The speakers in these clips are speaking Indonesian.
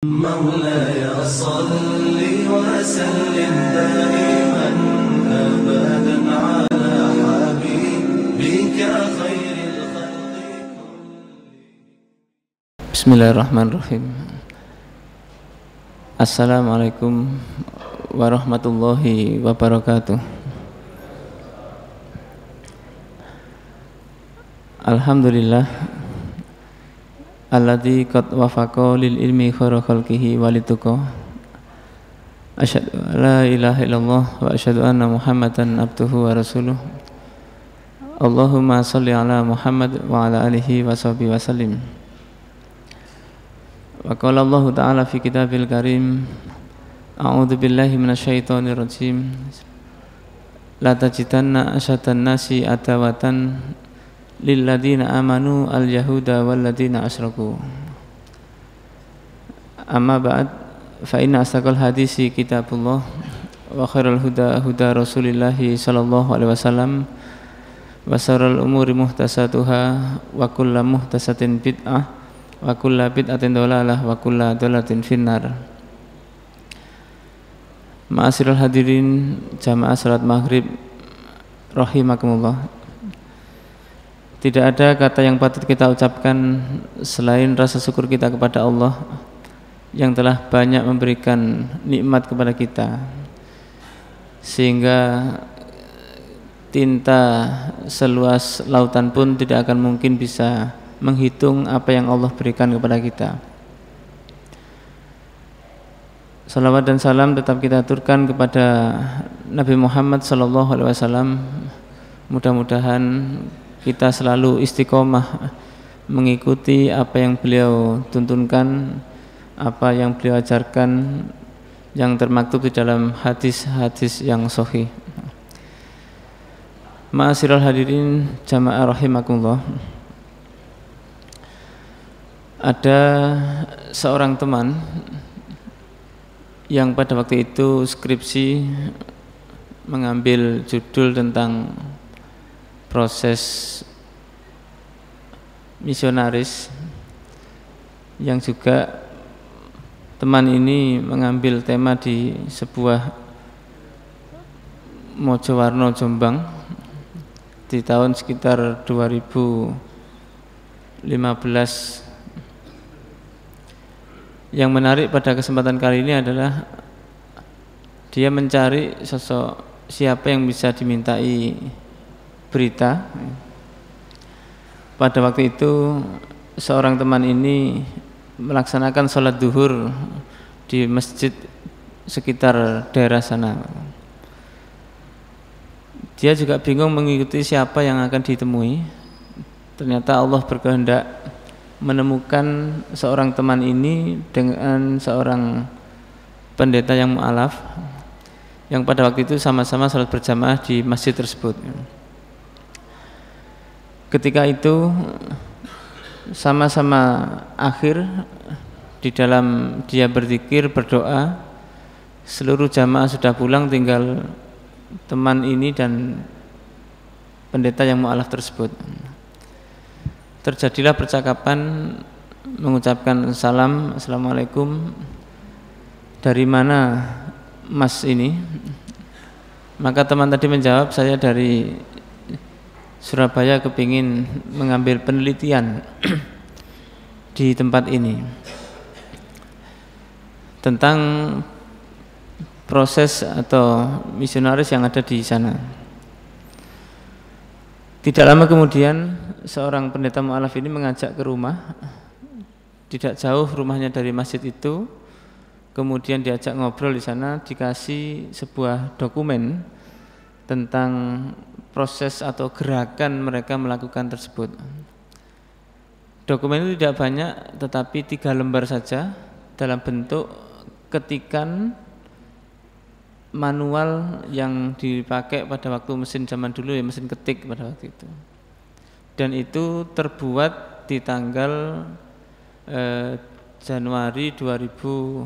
مولاي صل وسلم دائما أبدا على حبيبك خير الخلق. Bismillahirrahmanirrahim. Assalamualaikum warahmatullahi wabarakatuh. Alhamdulillah alladzi qad wafaqa lil ilmi khairu khalqihi walituqa. Asyhadu an la ilaha illallah wa asyhadu anna Muhammadan abduhu wa rasuluh. Allahumma shalli ala Muhammad wa ala alihi wa sahbihi wa sallim. Wa qala Allah ta'ala fi kitabil karim, a'udzu billahi minasyaitonir rajim. La tajidanna asyadan nasi adawatan lilladzina amanu al-yahuda walladzina asyraku. Amma ba'd, fa inna asdaqal hadisi kitabullah wa khairal huda huda Rasulillah sallallahu alaihi wasallam wa syarrul umuri muhtasatuha wa kullu muhtasatin bid'ah wa kullu bid'atin dhalalah wa kullu dhalalatin finnar. Ma'asyiral hadirin jamaah salat maghrib rahimakumullah. Tidak ada kata yang patut kita ucapkan selain rasa syukur kita kepada Allah yang telah banyak memberikan nikmat kepada kita, sehingga tinta seluas lautan pun tidak akan mungkin bisa menghitung apa yang Allah berikan kepada kita. Salawat dan salam tetap kita aturkan kepada Nabi Muhammad SAW. Mudah-mudahan kita selalu istiqomah mengikuti apa yang beliau tuntunkan, apa yang beliau ajarkan, yang termaktub di dalam hadis-hadis yang sahih. Ma'asyiral hadirin jamaah rahimakumullah. Ada seorang teman yang pada waktu itu skripsi mengambil judul tentang proses misionaris, yang juga teman ini mengambil tema di sebuah Mojowarno Jombang di tahun sekitar 2015. Yang menarik pada kesempatan kali ini adalah dia mencari sosok siapa yang bisa dimintai berita. Pada waktu itu seorang teman ini melaksanakan sholat duhur di masjid sekitar daerah sana. Dia juga bingung mengikuti siapa yang akan ditemui. Ternyata Allah berkehendak menemukan seorang teman ini dengan seorang pendeta yang mu'alaf, yang pada waktu itu sama-sama sholat berjamaah di masjid tersebut. Ketika itu sama-sama akhir di dalam dia berzikir, berdoa, seluruh jamaah sudah pulang, tinggal teman ini dan pendeta yang mu'alaf tersebut. Terjadilah percakapan, mengucapkan salam, assalamualaikum, dari mana mas ini? Maka teman tadi menjawab, saya dari Surabaya, kepingin mengambil penelitian di tempat ini tentang proses atau misionaris yang ada di sana. Tidak lama kemudian seorang pendeta mu'alaf ini mengajak ke rumah, tidak jauh rumahnya dari masjid itu. Kemudian diajak ngobrol di sana, dikasih sebuah dokumen tentang proses atau gerakan mereka melakukan tersebut. Dokumen itu tidak banyak, tetapi 3 lembar saja dalam bentuk ketikan manual yang dipakai pada waktu mesin zaman dulu, ya, mesin ketik pada waktu itu. Dan itu terbuat di tanggal Januari 1990.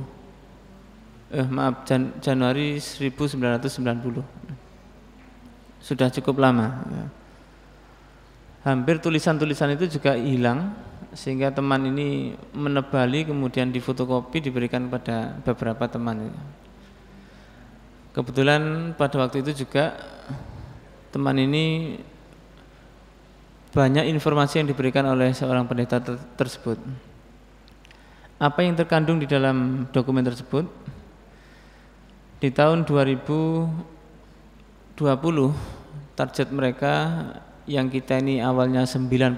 Sudah cukup lama. Hampir tulisan-tulisan itu juga hilang sehingga teman ini menebali kemudian difotokopi diberikan kepada beberapa teman. Kebetulan pada waktu itu juga teman ini banyak informasi yang diberikan oleh seorang pendeta tersebut. Apa yang terkandung di dalam dokumen tersebut? Di tahun 2020 target mereka yang kita ini awalnya 90%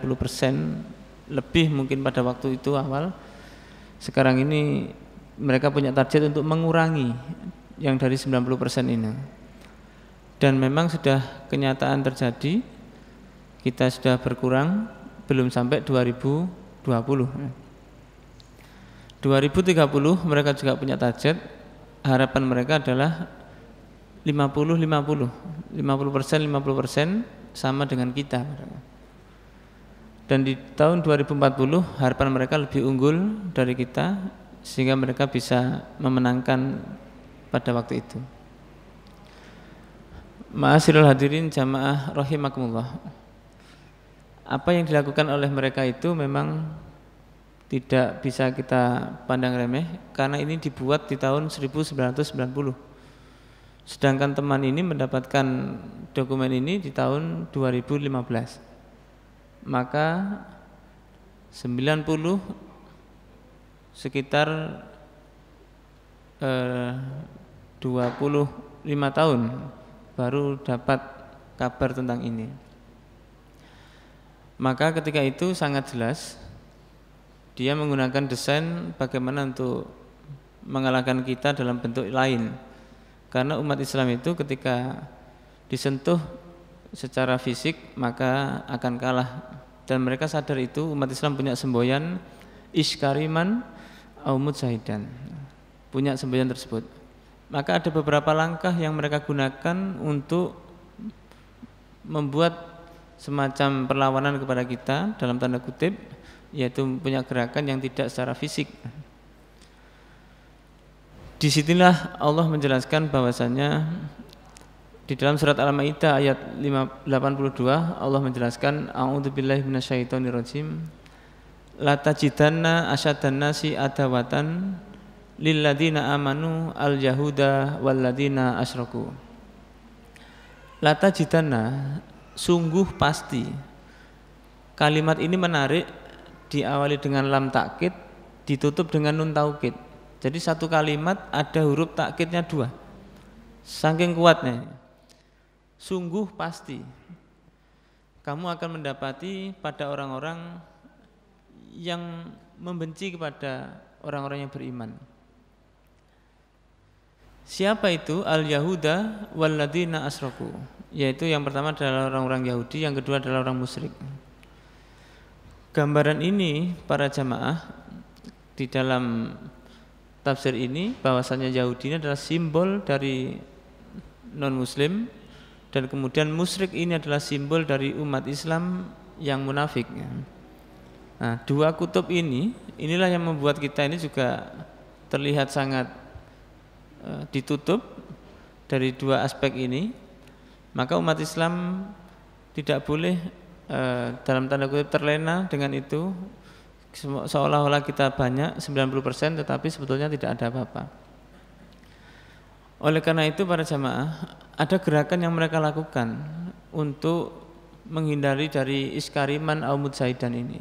lebih mungkin pada waktu itu awal, sekarang ini mereka punya target untuk mengurangi yang dari 90% ini. Dan memang sudah kenyataan terjadi, kita sudah berkurang belum sampai 2020. 2030 mereka juga punya target, harapan mereka adalah 50% sama dengan kita. Dan di tahun 2040 harapan mereka lebih unggul dari kita, sehingga mereka bisa memenangkan pada waktu itu. Ma'asyiral hadirin jamaah rahimakumullah. Apa yang dilakukan oleh mereka itu memang tidak bisa kita pandang remeh, karena ini dibuat di tahun 1990. Sedangkan teman ini mendapatkan dokumen ini di tahun 2015. Maka 90 sekitar 25 tahun baru dapat kabar tentang ini. Maka ketika itu sangat jelas dia menggunakan desain bagaimana untuk mengalahkan kita dalam bentuk lain. Karena umat Islam itu ketika disentuh secara fisik maka akan kalah, dan mereka sadar itu. Umat Islam punya semboyan iskariman au mujsahidan, punya semboyan tersebut. Maka ada beberapa langkah yang mereka gunakan untuk membuat semacam perlawanan kepada kita dalam tanda kutip, yaitu punya gerakan yang tidak secara fisik. Disitulah Allah menjelaskan bahwasanya di dalam surat Al-Maidah ayat 82 Allah menjelaskan a'udzubillahi minasyaitonirrajim la tajidanna asyaddan nasi adawatan lilladzina amanu al-yahuda walladzina asyraku. La tajidanna, sungguh pasti. Kalimat ini menarik, diawali dengan lam takkid, ditutup dengan nun taukid. Jadi satu kalimat ada huruf takkidnya 2. Saking kuatnya. Sungguh pasti kamu akan mendapati pada orang-orang yang membenci kepada orang-orang yang beriman. Siapa itu? Al-Yahuda walladzina asyraku, yaitu yang pertama adalah orang-orang Yahudi, yang kedua adalah orang musyrik. Gambaran ini para jamaah di dalam tafsir ini bahwasanya Yahudi ini adalah simbol dari non-muslim, dan kemudian musyrik ini adalah simbol dari umat Islam yang munafik. Nah, dua kutub inilah yang membuat kita ini juga terlihat sangat ditutup dari dua aspek ini. Maka umat Islam tidak boleh dalam tanda kutip terlena dengan itu, seolah-olah kita banyak 90% tetapi sebetulnya tidak ada apa-apa. Oleh karena itu para jamaah, ada gerakan yang mereka lakukan untuk menghindari dari iskariman au mujsahidan ini,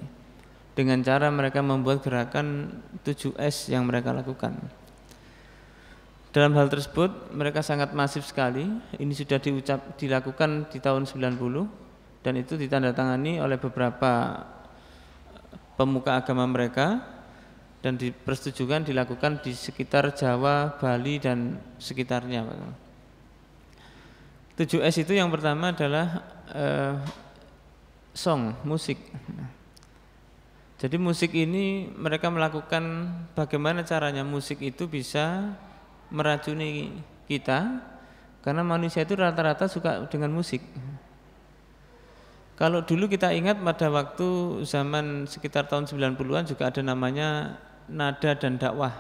dengan cara mereka membuat gerakan 7S yang mereka lakukan. Dalam hal tersebut mereka sangat masif sekali. Ini sudah dilakukan di tahun 90 dan itu ditandatangani oleh beberapa pemuka agama mereka dan dipersetujukan dilakukan di sekitar Jawa, Bali dan sekitarnya. 7S itu yang pertama adalah song, musik. Jadi musik ini mereka melakukan bagaimana caranya musik itu bisa meracuni kita, karena manusia itu rata-rata suka dengan musik. Kalau dulu kita ingat pada waktu zaman sekitar tahun 90-an juga ada namanya nada dan dakwah,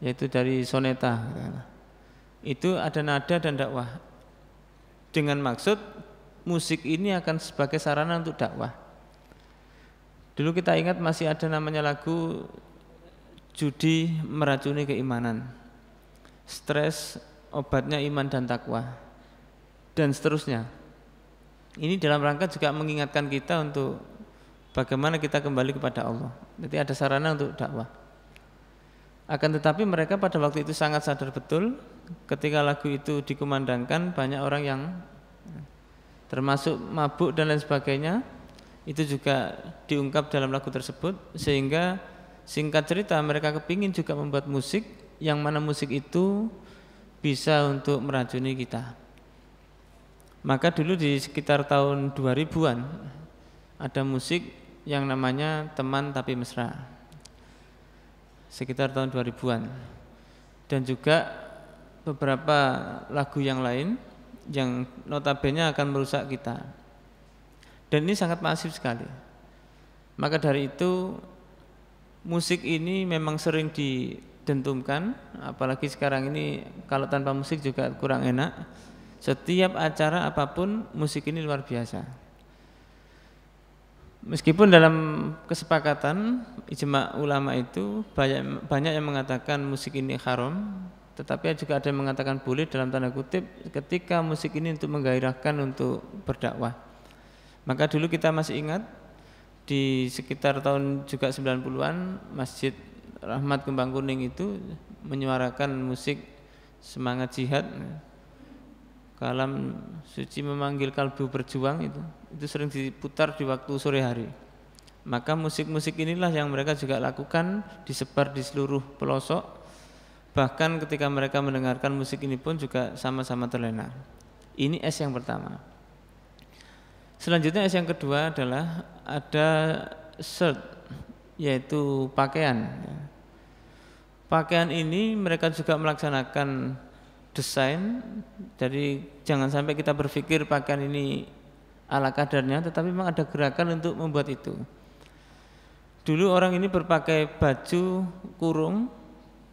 yaitu dari soneta. Itu ada nada dan dakwah dengan maksud musik ini akan sebagai sarana untuk dakwah. Dulu kita ingat masih ada namanya lagu judi meracuni keimanan, stres obatnya iman dan takwa, dan seterusnya. Ini dalam rangka juga mengingatkan kita untuk bagaimana kita kembali kepada Allah. Jadi ada sarana untuk dakwah. Akan tetapi mereka pada waktu itu sangat sadar betul ketika lagu itu dikumandangkan, banyak orang yang termasuk mabuk dan lain sebagainya, itu juga diungkap dalam lagu tersebut. Sehingga singkat cerita mereka kepingin juga membuat musik yang mana musik itu bisa untuk meracuni kita. Maka dulu di sekitar tahun 2000-an ada musik yang namanya Teman Tapi Mesra, sekitar tahun 2000-an. Dan juga beberapa lagu yang lain yang notabene akan merusak kita. Dan ini sangat masif sekali. Maka dari itu musik ini memang sering didentumkan, apalagi sekarang ini kalau tanpa musik juga kurang enak. Setiap acara apapun musik ini luar biasa. Meskipun dalam kesepakatan ijma ulama itu banyak yang mengatakan musik ini haram, tetapi juga ada yang mengatakan boleh dalam tanda kutip ketika musik ini untuk menggairahkan untuk berdakwah. Maka dulu kita masih ingat di sekitar tahun juga 90-an Masjid Rahmat Kembang Kuning itu menyuarakan musik semangat jihad. Kalam suci memanggil kalbu berjuang, itu sering diputar di waktu sore hari. Maka musik-musik inilah yang mereka juga lakukan, disebar di seluruh pelosok. Bahkan ketika mereka mendengarkan musik ini pun juga sama-sama terlena. Ini S yang pertama. Selanjutnya S yang kedua adalah ada shirt, yaitu pakaian. Pakaian ini mereka juga melaksanakan desain. Jadi jangan sampai kita berpikir pakaian ini ala kadarnya, tetapi memang ada gerakan untuk membuat itu. Dulu orang ini berpakai baju kurung,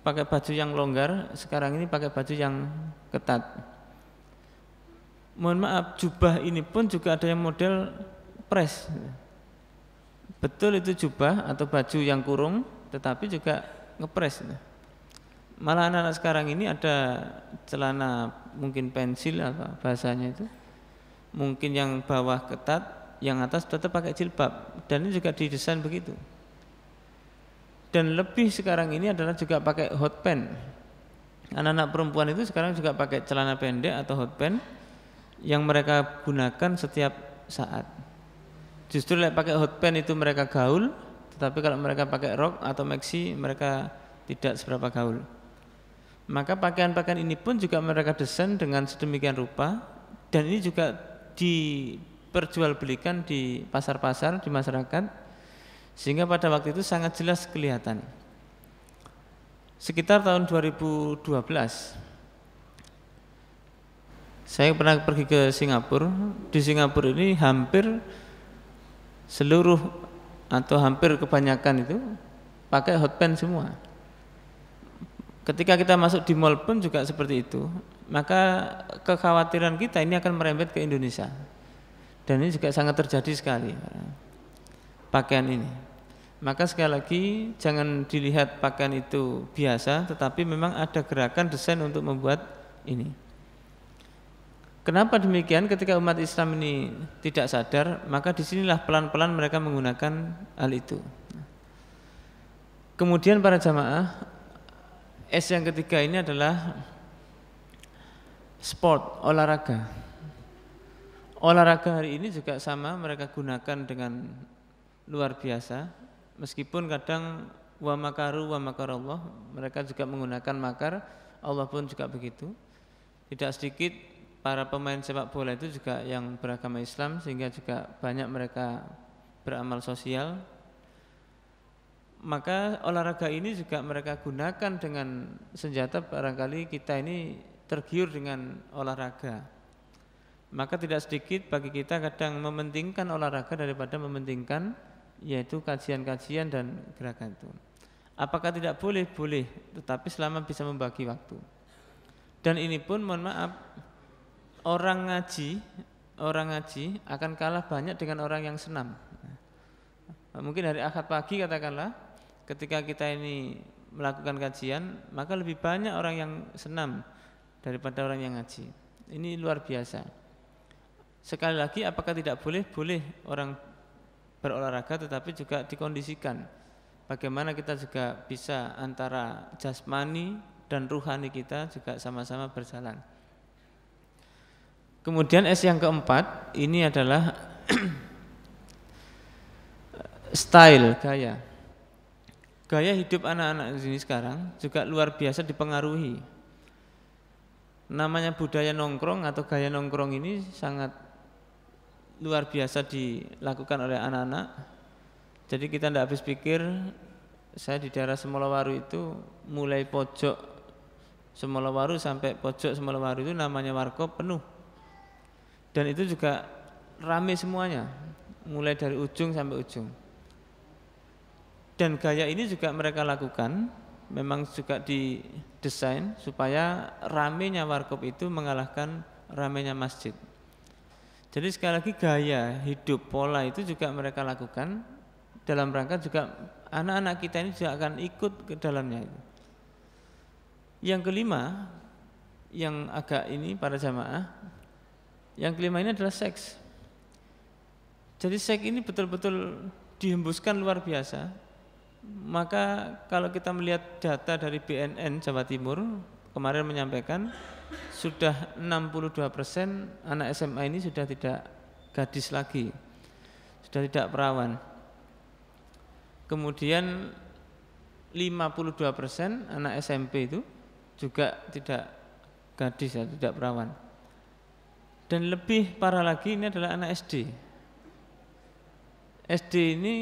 pakai baju yang longgar, sekarang ini pakai baju yang ketat. Mohon maaf, jubah ini pun juga ada yang model press. Betul itu jubah atau baju yang kurung, tetapi juga ngepres. Malah anak-anak sekarang ini ada celana mungkin pensil apa bahasanya itu, mungkin yang bawah ketat, yang atas tetap pakai jilbab, dan ini juga didesain begitu. Dan lebih sekarang ini adalah juga pakai hot pants. Anak-anak perempuan itu sekarang juga pakai celana pendek atau hot pants yang mereka gunakan setiap saat. Justru pakai hot pants itu mereka gaul, tetapi kalau mereka pakai rok atau maxi mereka tidak seberapa gaul. Maka pakaian-pakaian ini pun juga mereka desain dengan sedemikian rupa, dan ini juga diperjualbelikan di pasar-pasar, di masyarakat, sehingga pada waktu itu sangat jelas kelihatan. Sekitar tahun 2012 saya pernah pergi ke Singapura. Di Singapura ini hampir seluruh atau hampir kebanyakan itu pakai hot pants semua. Ketika kita masuk di mall pun juga seperti itu. Maka kekhawatiran kita ini akan merembet ke Indonesia. Dan ini juga sangat terjadi sekali pakaian ini. Maka sekali lagi jangan dilihat pakaian itu biasa, tetapi memang ada gerakan desain untuk membuat ini. Kenapa demikian? Ketika umat Islam ini tidak sadar, maka disinilah pelan-pelan mereka menggunakan hal itu. Kemudian para jamaah, S yang ketiga ini adalah sport, olahraga. Olahraga hari ini juga sama mereka gunakan dengan luar biasa. Meskipun kadang wa makaru wa makarallah, mereka juga menggunakan makar, Allah pun juga begitu. Tidak sedikit para pemain sepak bola itu juga yang beragama Islam, sehingga juga banyak mereka beramal sosial. Maka olahraga ini juga mereka gunakan dengan senjata. Barangkali kita ini tergiur dengan olahraga, maka tidak sedikit bagi kita kadang mementingkan olahraga daripada mementingkan yaitu kajian-kajian dan gerakan itu. Apakah tidak boleh? Boleh, tetapi selama bisa membagi waktu. Dan ini pun mohon maaf, orang ngaji akan kalah banyak dengan orang yang senam. mungkin hari Ahad pagi katakanlah, ketika kita ini melakukan kajian, maka lebih banyak orang yang senam daripada orang yang ngaji. Ini luar biasa. Sekali lagi, apakah tidak boleh? Boleh orang berolahraga, tetapi juga dikondisikan. Bagaimana kita juga bisa antara jasmani dan ruhani kita juga sama-sama berjalan. Kemudian S yang keempat, ini adalah style, gaya. Gaya hidup anak-anak ini sekarang juga luar biasa dipengaruhi. Namanya budaya nongkrong atau gaya nongkrong ini sangat luar biasa dilakukan oleh anak-anak. Jadi kita tidak habis pikir. Saya di daerah Semolawaru itu mulai pojok Semolawaru sampai pojok Semolawaru itu namanya warkop penuh. Dan itu juga ramai semuanya, mulai dari ujung sampai ujung. Dan gaya ini juga mereka lakukan, memang juga didesain supaya ramainya warkop itu mengalahkan ramainya masjid. Jadi sekali lagi gaya hidup, pola itu juga mereka lakukan dalam rangka juga anak-anak kita ini juga akan ikut ke dalamnya itu. Yang kelima, yang agak ini para jamaah, yang kelima ini adalah seks. Jadi seks ini betul-betul dihembuskan luar biasa. Maka kalau kita melihat data dari BNN Jawa Timur kemarin menyampaikan sudah 62% anak SMA ini sudah tidak gadis lagi, sudah tidak perawan. Kemudian 52% anak SMP itu juga tidak gadis, ya, tidak perawan. Dan lebih parah lagi ini adalah anak SD. SD ini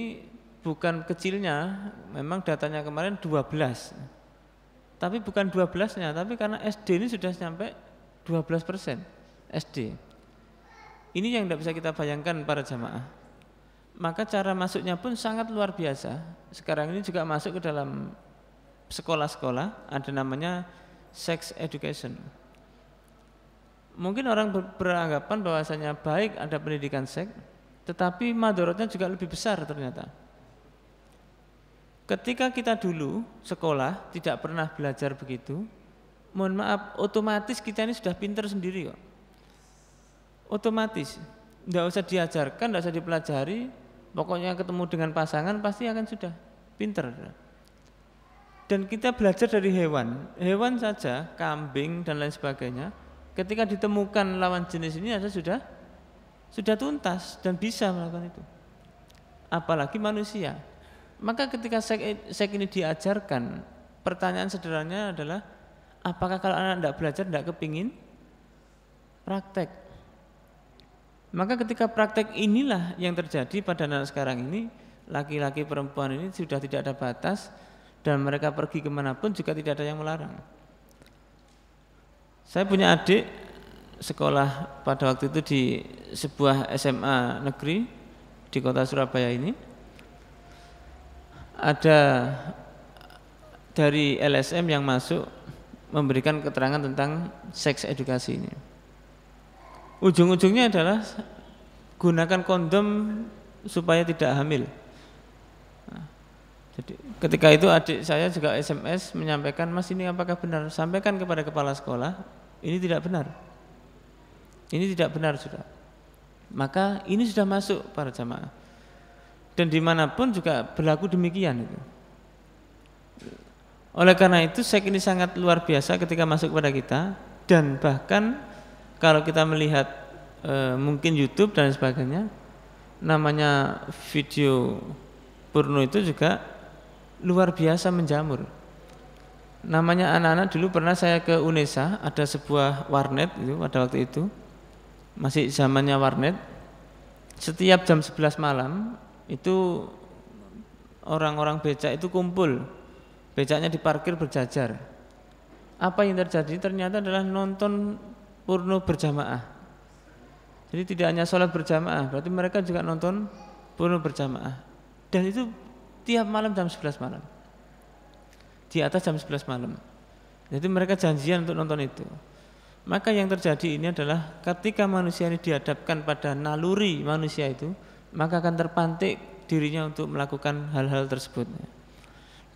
bukan kecilnya, memang datanya kemarin 12. Tapi bukan 12-nya, tapi karena SD ini sudah sampai 12% SD. Ini yang tidak bisa kita bayangkan para jamaah. Maka cara masuknya pun sangat luar biasa. Sekarang ini juga masuk ke dalam sekolah-sekolah, ada namanya sex education. Mungkin orang beranggapan bahwasanya baik ada pendidikan seks, tetapi madorotnya juga lebih besar ternyata. Ketika kita dulu sekolah tidak pernah belajar begitu, mohon maaf, otomatis kita ini sudah pinter sendiri kok. Otomatis, tidak usah diajarkan, tidak usah dipelajari, pokoknya ketemu dengan pasangan pasti akan sudah pinter. Dan kita belajar dari hewan saja, kambing dan lain sebagainya. Ketika ditemukan lawan jenis ini sudah tuntas dan bisa melakukan itu. Apalagi manusia. Maka ketika seks ini diajarkan, pertanyaan sederhananya adalah, apakah kalau anak tidak belajar tidak kepingin praktek? Maka ketika praktek inilah yang terjadi pada anak sekarang ini, laki-laki perempuan ini sudah tidak ada batas dan mereka pergi kemanapun juga tidak ada yang melarang. Saya punya adik sekolah pada waktu itu di sebuah SMA negeri di kota Surabaya ini. Ada dari LSM yang masuk memberikan keterangan tentang seks edukasi ini. Ujung-ujungnya adalah gunakan kondom supaya tidak hamil. Nah, jadi ketika itu adik saya juga SMS menyampaikan, Mas ini apakah benar? Sampaikan kepada kepala sekolah, ini tidak benar. Ini tidak benar sudah. Maka ini sudah masuk para jamaah. Dan dimanapun juga berlaku demikian itu. Oleh karena itu seks ini sangat luar biasa ketika masuk kepada kita. Dan bahkan kalau kita melihat mungkin YouTube dan sebagainya, namanya video porno itu juga luar biasa menjamur. Namanya anak-anak, dulu pernah saya ke Unesa, ada sebuah warnet itu pada waktu itu, masih zamannya warnet. Setiap jam 11 malam itu orang-orang becak itu kumpul, becaknya diparkir berjajar. Apa yang terjadi? Ternyata adalah nonton porno berjamaah. Jadi tidak hanya sholat berjamaah, berarti mereka juga nonton porno berjamaah. Dan itu tiap malam jam 11 malam, di atas jam 11 malam. Jadi mereka janjian untuk nonton itu. Maka yang terjadi ini adalah ketika manusia ini dihadapkan pada naluri manusia itu, maka akan terpantik dirinya untuk melakukan hal-hal tersebut.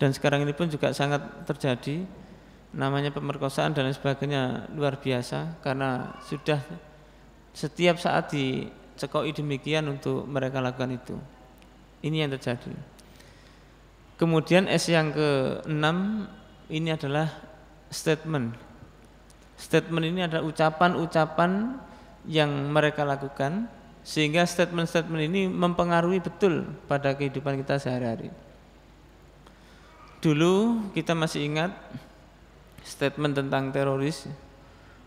Dan sekarang ini pun juga sangat terjadi, namanya pemerkosaan dan lain sebagainya luar biasa, karena sudah setiap saat dicekoi demikian untuk mereka lakukan itu. Ini yang terjadi. Kemudian S yang ke-6 ini adalah statement. Statement ini adalah ucapan-ucapan yang mereka lakukan, sehingga statement-statement ini mempengaruhi betul pada kehidupan kita sehari-hari. Dulu kita masih ingat statement tentang teroris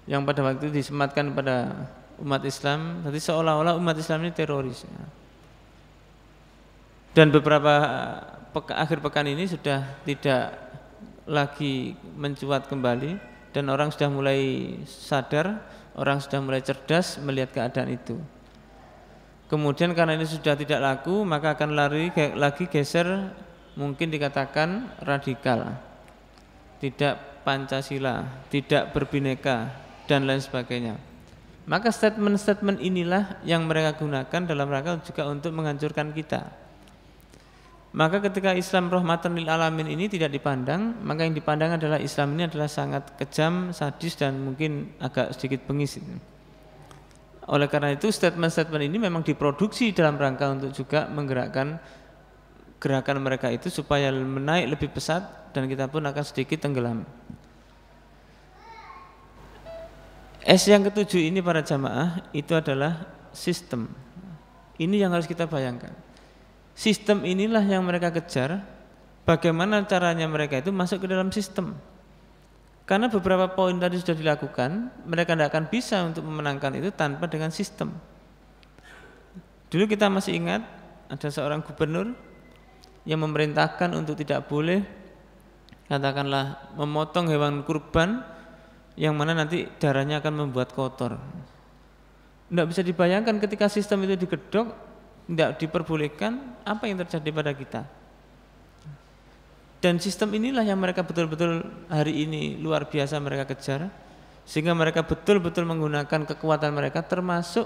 yang pada waktu itu disematkan pada umat Islam, jadi seolah-olah umat Islam ini teroris. Dan beberapa akhir pekan ini sudah tidak lagi mencuat kembali, dan orang sudah mulai sadar, orang sudah mulai cerdas melihat keadaan itu. Kemudian karena ini sudah tidak laku, maka akan lagi geser, mungkin dikatakan radikal, tidak Pancasila, tidak berbineka, dan lain sebagainya. Maka statement-statement inilah yang mereka gunakan dalam rangka juga untuk menghancurkan kita. Maka ketika Islam rahmatan lil alamin ini tidak dipandang, maka yang dipandang adalah Islam ini adalah sangat kejam, sadis, dan mungkin agak sedikit bengis. Oleh karena itu statement-statement ini memang diproduksi dalam rangka untuk juga menggerakkan gerakan mereka itu supaya menaik lebih pesat, dan kita pun akan sedikit tenggelam. S yang ke-7 ini para jamaah itu adalah sistem. Ini yang harus kita bayangkan. Sistem inilah yang mereka kejar. Bagaimana caranya mereka itu masuk ke dalam sistem. Karena beberapa poin tadi sudah dilakukan, mereka tidak akan bisa untuk memenangkan itu tanpa dengan sistem. Dulu kita masih ingat ada seorang gubernur yang memerintahkan untuk tidak boleh, katakanlah, memotong hewan kurban yang mana nanti darahnya akan membuat kotor. Tidak bisa dibayangkan ketika sistem itu digedok, tidak diperbolehkan, apa yang terjadi pada kita. Dan sistem inilah yang mereka betul-betul hari ini luar biasa mereka kejar, sehingga mereka betul-betul menggunakan kekuatan mereka, termasuk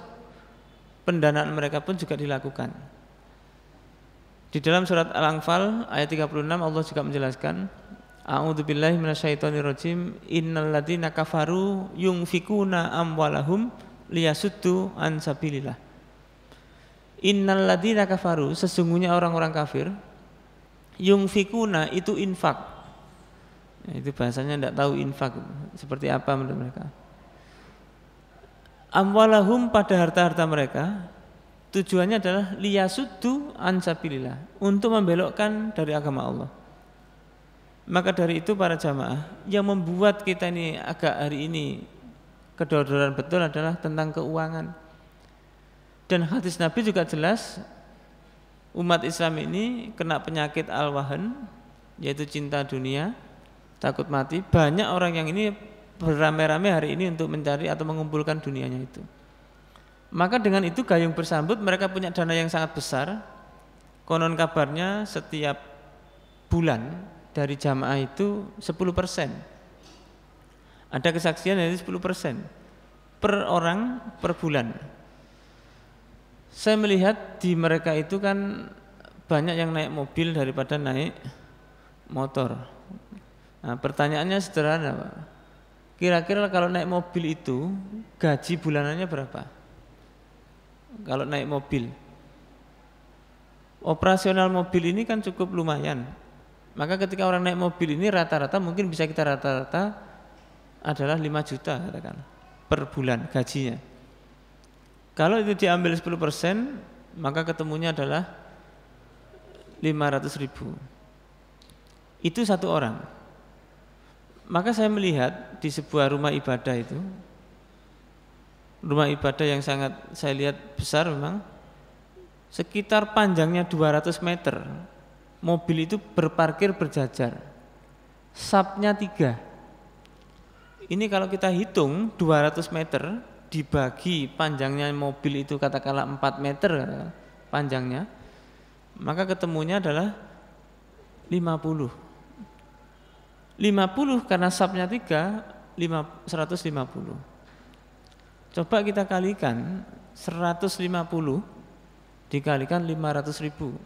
pendanaan mereka pun juga dilakukan. Di dalam surat Al-Anfal ayat 36 Allah juga menjelaskan, A'udzubillahi minasyaitonirrajim, innalladzina kafaru yunfikuna amwalahum liyasuddu an sabilillah. Innalladzina kafaru, sesungguhnya orang-orang kafir, yunfikuna itu infak. Itu bahasanya tidak tahu infak seperti apa menurut mereka. Amwalahum, pada harta-harta mereka, tujuannya adalah liyasuddu an sabilillah, untuk membelokkan dari agama Allah. Maka dari itu para jamaah, yang membuat kita ini agak hari ini kedor-doran betul adalah tentang keuangan. Dan hadis Nabi juga jelas, umat Islam ini kena penyakit al-wahan, yaitu cinta dunia, takut mati. Banyak orang yang ini beramai-ramai hari ini untuk mencari atau mengumpulkan dunianya itu. Maka dengan itu gayung bersambut, mereka punya dana yang sangat besar. Konon kabarnya setiap bulan dari jamaah itu 10%. Ada kesaksian dari 10% per orang per bulan. Saya melihat di mereka itu kan banyak yang naik mobil daripada naik motor. Nah, pertanyaannya sederhana, Pak. Kira-kira kalau naik mobil itu gaji bulanannya berapa? Kalau naik mobil, operasional mobil ini kan cukup lumayan. Maka ketika orang naik mobil ini rata-rata mungkin bisa kita rata-rata adalah 5 juta katakan per bulan gajinya. Kalau itu diambil 10%, maka ketemunya adalah 500.000. Itu satu orang. Maka saya melihat di sebuah rumah ibadah itu, rumah ibadah yang sangat saya lihat besar memang, sekitar panjangnya 200 meter, mobil itu berparkir berjajar, sapnya 3. Ini kalau kita hitung 200 meter dibagi panjangnya mobil itu katakanlah 4 meter panjangnya, maka ketemunya adalah 50 karena sapnya 3, 150. Coba kita kalikan 150 dikalikan 500.000,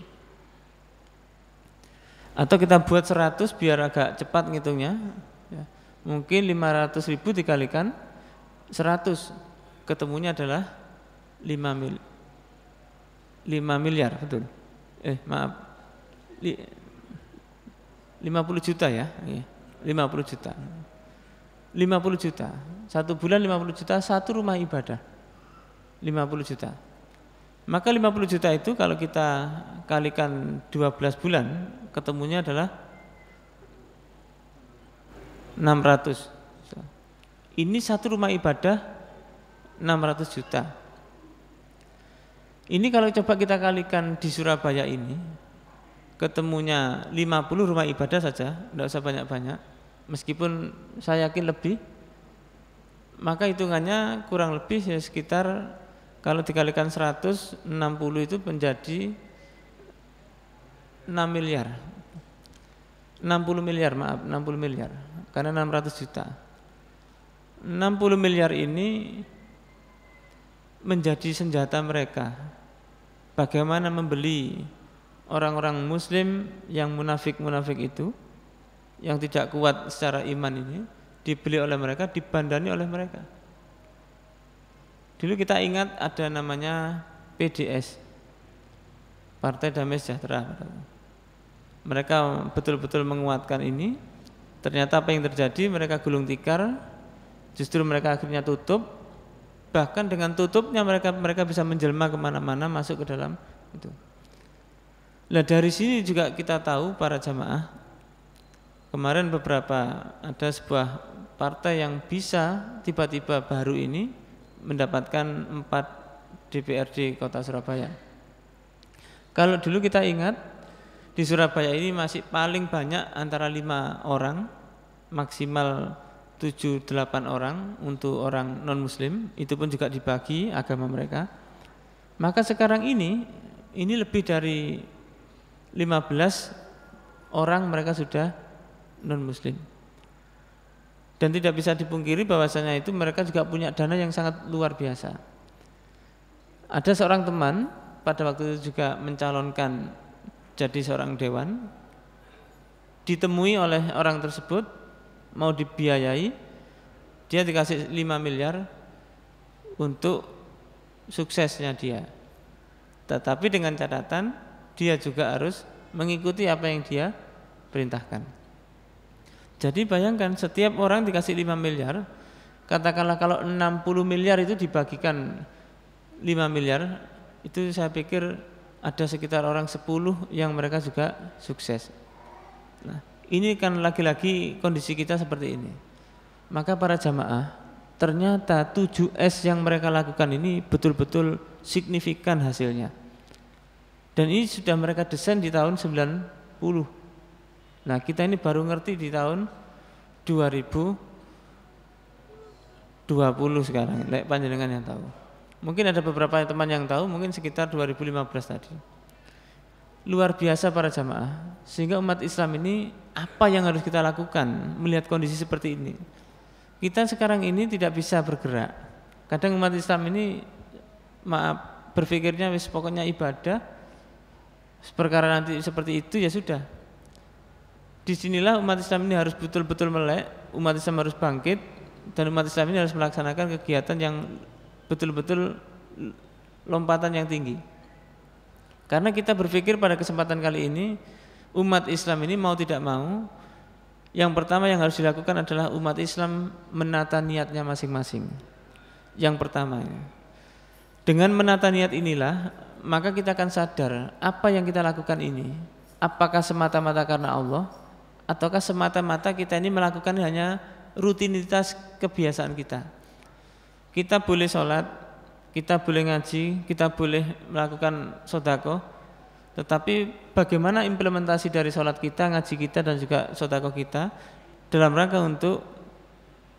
Atau kita buat 100 biar agak cepat ngitungnya ya. Mungkin 500.000 dikalikan 100, ketemunya adalah 5 miliar, betul. Maaf, 50 juta ya, 50 juta. 50 juta, 1 bulan 50 juta, 1 rumah ibadah 50 juta. Maka 50 juta itu kalau kita kalikan 12 bulan, ketemunya adalah 600. Ini 1 rumah ibadah 600 juta. Ini kalau coba kita kalikan di Surabaya ini, ketemunya 50 rumah ibadah saja, tidak usah banyak-banyak. Meskipun saya yakin lebih, maka hitungannya kurang lebih ya sekitar, kalau dikalikan 160 itu menjadi 6 miliar. 60 miliar, maaf, 60 miliar. Karena 600 juta. 60 miliar ini menjadi senjata mereka. Bagaimana membeli orang-orang muslim yang munafik-munafik itu, yang tidak kuat secara iman ini, dibeli oleh mereka, dibandani oleh mereka. Dulu kita ingat ada namanya PDS, Partai Damai Sejahtera. Mereka betul-betul menguatkan ini. Ternyata apa yang terjadi, mereka gulung tikar, justru mereka akhirnya tutup. Bahkan dengan tutupnya mereka bisa menjelma kemana-mana, masuk ke dalam itu. Nah dari sini juga kita tahu para jamaah, kemarin ada sebuah partai yang bisa tiba-tiba baru ini mendapatkan 4 DPRD Kota Surabaya. Kalau dulu kita ingat, di Surabaya ini masih paling banyak antara 5 orang, maksimal 7-8 orang untuk orang non-muslim, itu pun juga dibagi agama mereka. Maka sekarang ini lebih dari 15 orang mereka sudah non-muslim. Dan tidak bisa dipungkiri bahwasanya itu mereka juga punya dana yang sangat luar biasa. Ada seorang teman pada waktu itu juga mencalonkan jadi seorang dewan, ditemui oleh orang tersebut, mau dibiayai, dia dikasih 5 miliar untuk suksesnya dia. Tetapi dengan catatan dia juga harus mengikuti apa yang dia perintahkan. Jadi bayangkan, setiap orang dikasih 5 miliar, katakanlah kalau 60 miliar itu dibagikan 5 miliar, itu saya pikir ada sekitar orang 10 yang mereka juga sukses. Nah, ini kan lagi-lagi kondisi kita seperti ini. Maka para jamaah, ternyata 7S yang mereka lakukan ini betul-betul signifikan hasilnya. Dan ini sudah mereka desain di tahun 90. Nah kita ini baru ngerti di tahun 2020 sekarang, panjenengan yang tahu. Mungkin ada beberapa teman yang tahu, mungkin sekitar 2015 tadi. Luar biasa para jamaah. Sehingga umat Islam ini, apa yang harus kita lakukan melihat kondisi seperti ini? Kita sekarang ini tidak bisa bergerak. Kadang umat Islam ini berpikirnya pokoknya ibadah, perkara nanti seperti itu ya sudah. Disinilah umat Islam ini harus betul-betul melek, umat Islam harus bangkit, dan umat Islam ini harus melaksanakan kegiatan yang betul-betul lompatan yang tinggi. Karena kita berpikir pada kesempatan kali ini, umat Islam ini mau tidak mau, yang pertama yang harus dilakukan adalah umat Islam menata niatnya masing-masing. Yang pertama, dengan menata niat inilah, maka kita akan sadar apa yang kita lakukan ini, apakah semata-mata karena Allah, ataukah semata-mata kita ini melakukan hanya rutinitas kebiasaan kita. Kita boleh sholat, kita boleh ngaji, kita boleh melakukan sedekah, tetapi bagaimana implementasi dari sholat kita, ngaji kita, dan juga sedekah kita dalam rangka untuk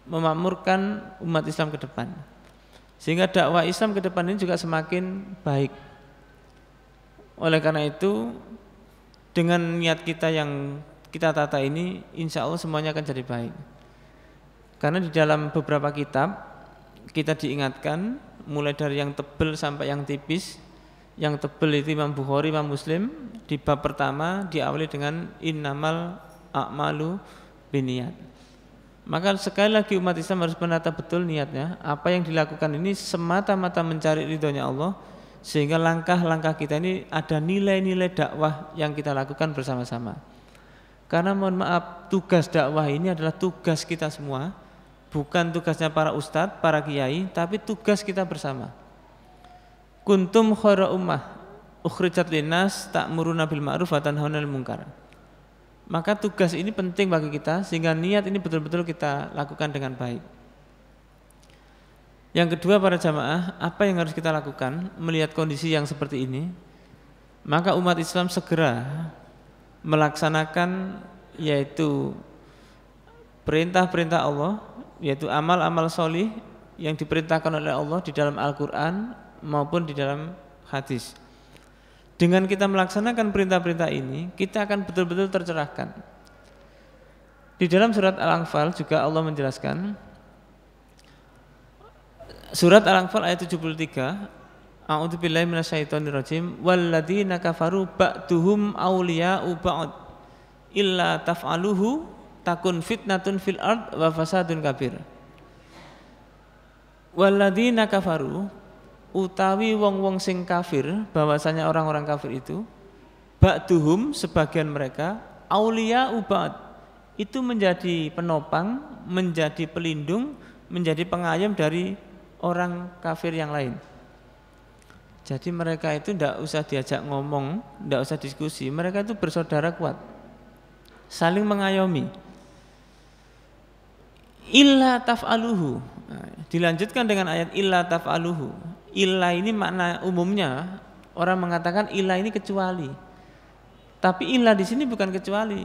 memakmurkan umat Islam ke depan, sehingga dakwah Islam ke depan ini juga semakin baik. Oleh karena itu, dengan niat kita yang kita tata ini, insya Allah semuanya akan jadi baik. Karena di dalam beberapa kitab kita diingatkan, mulai dari yang tebal sampai yang tipis, yang tebal itu Imam Bukhari, Imam Muslim, di bab pertama diawali dengan innamal a'malu binniyat. Maka sekali lagi umat Islam harus menata betul niatnya, apa yang dilakukan ini semata-mata mencari ridhonya Allah, sehingga langkah-langkah kita ini ada nilai-nilai dakwah yang kita lakukan bersama-sama. Karena mohon maaf, tugas dakwah ini adalah tugas kita semua, bukan tugasnya para ustadz, para kiai, tapi tugas kita bersama. Kuntum khaira ummah ukhrijat linnas ta'muruna bil ma'ruf wa tanhauna 'anil munkar. Maka tugas ini penting bagi kita, sehingga niat ini betul-betul kita lakukan dengan baik. Yang kedua, para jamaah, apa yang harus kita lakukan melihat kondisi yang seperti ini? Maka umat Islam segera melaksanakan yaitu perintah-perintah Allah, yaitu amal-amal solih yang diperintahkan oleh Allah di dalam Al-Quran maupun di dalam hadis. Dengan kita melaksanakan perintah-perintah ini, kita akan betul-betul tercerahkan. Di dalam surat Al-Anfal juga Allah menjelaskan, surat Al-Anfal ayat 73, A'udzubillahi minasyaitonirrajim, walladzina kafaru ba'duhum awliya'u ba'd illa taf'aluhu takun fitnatun fil ard wa fasadun kabir. Walladzina kafaru, utawi wong-wong sing kafir, bahwasanya orang-orang kafir itu, ba'duhum, sebagian mereka, awliya'u ba'd, itu menjadi penopang, menjadi pelindung, menjadi pengayom dari orang kafir yang lain. Jadi mereka itu tidak usah diajak ngomong, tidak usah diskusi, mereka itu bersaudara kuat, saling mengayomi. Illa taf'aluhu, dilanjutkan dengan ayat illa taf'aluhu. Illa ini makna umumnya orang mengatakan illa ini kecuali, tapi illa di sini bukan kecuali.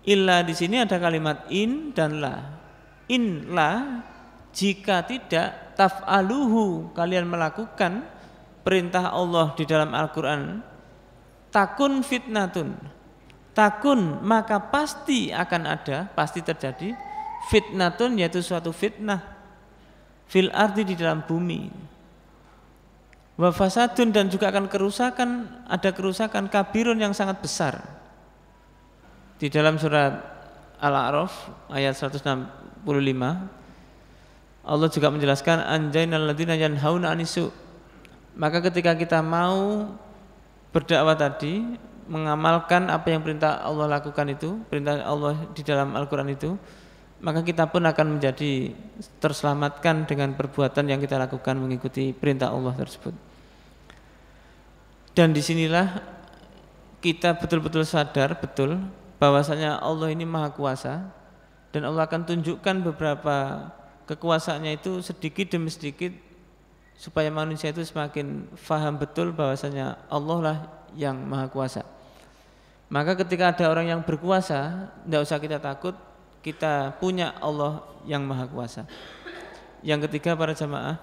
Illa di sini ada kalimat in dan la. In la, jika tidak taf'aluhu, kalian melakukan perintah Allah di dalam Al-Quran, takun fitnatun, takun, maka pasti akan ada, pasti terjadi, fitnatun, yaitu suatu fitnah, fil ardi, di dalam bumi, wa fasadun, dan juga akan kerusakan, ada kerusakan kabirun yang sangat besar. Di dalam surat Al-A'raf ayat 165 Allah juga menjelaskan anjainal ladzina yanhauna anisu. Maka ketika kita mau berdakwah tadi, mengamalkan apa yang perintah Allah lakukan itu, perintah Allah di dalam Al-Quran itu, maka kita pun akan menjadi terselamatkan dengan perbuatan yang kita lakukan mengikuti perintah Allah tersebut. Dan disinilah kita betul-betul sadar betul bahwasanya Allah ini Maha Kuasa, dan Allah akan tunjukkan beberapa kekuasaannya itu sedikit demi sedikit, supaya manusia itu semakin faham betul bahwasanya Allah lah yang Maha Kuasa. Maka ketika ada orang yang berkuasa, tidak usah kita takut, kita punya Allah yang Maha Kuasa. Yang ketiga, para jamaah,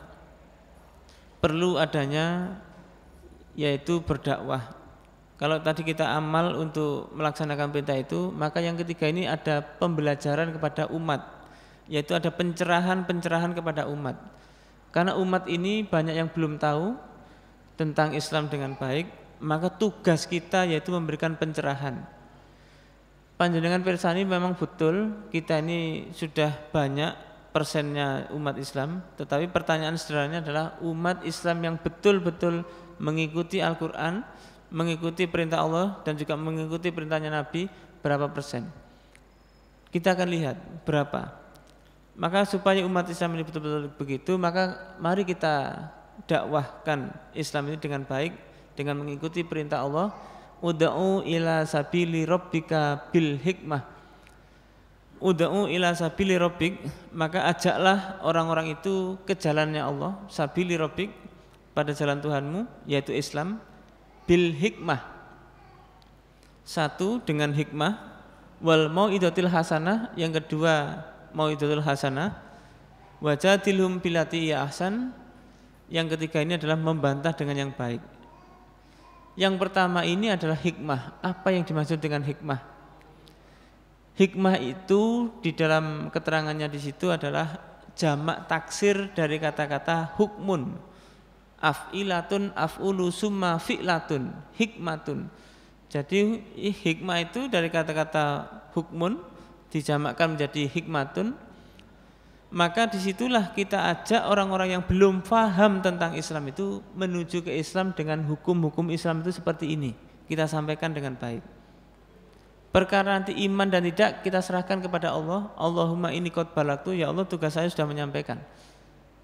perlu adanya yaitu berdakwah. Kalau tadi kita amal untuk melaksanakan perintah itu, maka yang ketiga ini ada pembelajaran kepada umat, yaitu ada pencerahan kepada umat. Karena umat ini banyak yang belum tahu tentang Islam dengan baik, maka tugas kita yaitu memberikan pencerahan. Panjenengan pirsani memang betul kita ini sudah banyak persennya umat Islam, tetapi pertanyaan sederhananya adalah umat Islam yang betul-betul mengikuti Al-Quran, mengikuti perintah Allah dan juga mengikuti perintahnya Nabi, berapa persen? Kita akan lihat berapa. Maka supaya umat Islam ini betul-betul begitu, maka mari kita dakwahkan Islam ini dengan baik, dengan mengikuti perintah Allah. Ud'u ila sabili rabbika bil hikmah. Ud'u ila sabili rabbik, maka ajaklah orang-orang itu ke jalannya Allah, sabili rabbik, pada jalan Tuhanmu, yaitu Islam, bil hikmah. Satu, dengan hikmah, wal mau'idatil hasanah, yang kedua mau'idatul hasanah, wajadilhum billati hiya ahsan, yang ketiga ini adalah membantah dengan yang baik. Yang pertama ini adalah hikmah. Apa yang dimaksud dengan hikmah? Hikmah itu di dalam keterangannya di situ adalah jamak taksir dari kata-kata hukmun. Af'ilatun, af'ulu, summa fi'latun, hikmatun. Jadi hikmah itu dari kata-kata hukmun dijamakkan menjadi hikmatun. Maka disitulah kita ajak orang-orang yang belum paham tentang Islam itu menuju ke Islam dengan hukum-hukum Islam itu seperti ini. Kita sampaikan dengan baik. Perkara nanti iman dan tidak kita serahkan kepada Allah. Allahumma inni qad balagtu, ya Allah tugas saya sudah menyampaikan.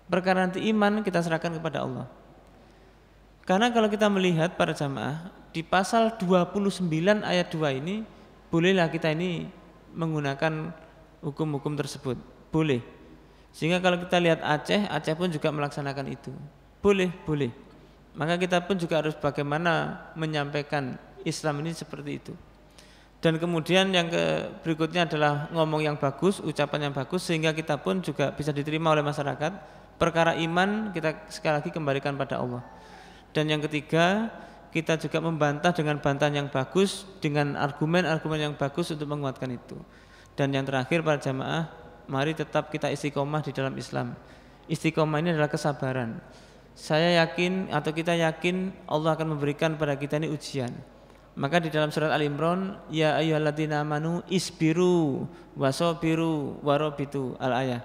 Perkara nanti iman kita serahkan kepada Allah. Karena kalau kita melihat para jamaah di pasal 29 ayat 2 ini, bolehlah kita ini menggunakan hukum-hukum tersebut. Boleh. Sehingga kalau kita lihat Aceh pun juga melaksanakan itu. Boleh. Maka kita pun juga harus bagaimana menyampaikan Islam ini seperti itu. Dan kemudian yang berikutnya adalah ngomong yang bagus, ucapan yang bagus, sehingga kita pun juga bisa diterima oleh masyarakat. Perkara iman kita sekali lagi kembalikan pada Allah. Dan yang ketiga, kita juga membantah dengan bantahan yang bagus, dengan argumen-argumen yang bagus untuk menguatkan itu. Dan yang terakhir para jamaah, mari tetap kita istiqomah di dalam Islam. Istiqomah ini adalah kesabaran. Saya yakin atau kita yakin Allah akan memberikan pada kita ini ujian. Maka di dalam surat Al-Imran, ya ayyuhalladzina amanu isbiru wasabiru warabitu, al-ayah.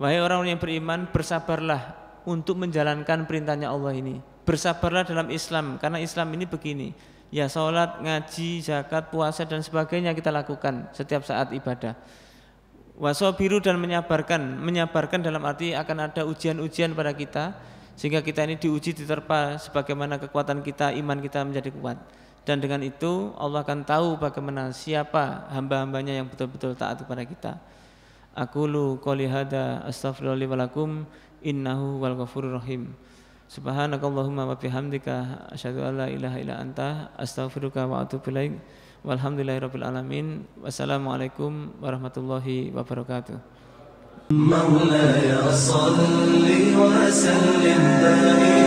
Wahai orang yang beriman, bersabarlah untuk menjalankan perintahnya Allah ini. Bersabarlah dalam Islam, karena Islam ini begini. Ya sholat, ngaji, zakat, puasa dan sebagainya kita lakukan setiap saat ibadah. Wasabiru, dan menyabarkan dalam arti akan ada ujian-ujian pada kita, sehingga kita ini diuji, diterpa sebagaimana kekuatan kita, iman kita menjadi kuat. Dan dengan itu Allah akan tahu bagaimana siapa hamba-hambanya yang betul-betul taat kepada kita. Aqulu qouli hadza astaghfirullahi wa lakum innahu wal ghafurur rahim. Subhanakallahumma wa bihamdika asyhadu an la ilaha illa anta astaghfiruka wa atubu ilaik. Walhamdulillahirabbil alamin. Wassalamualaikum warahmatullahi wabarakatuh. مولاي صل وسلم دائما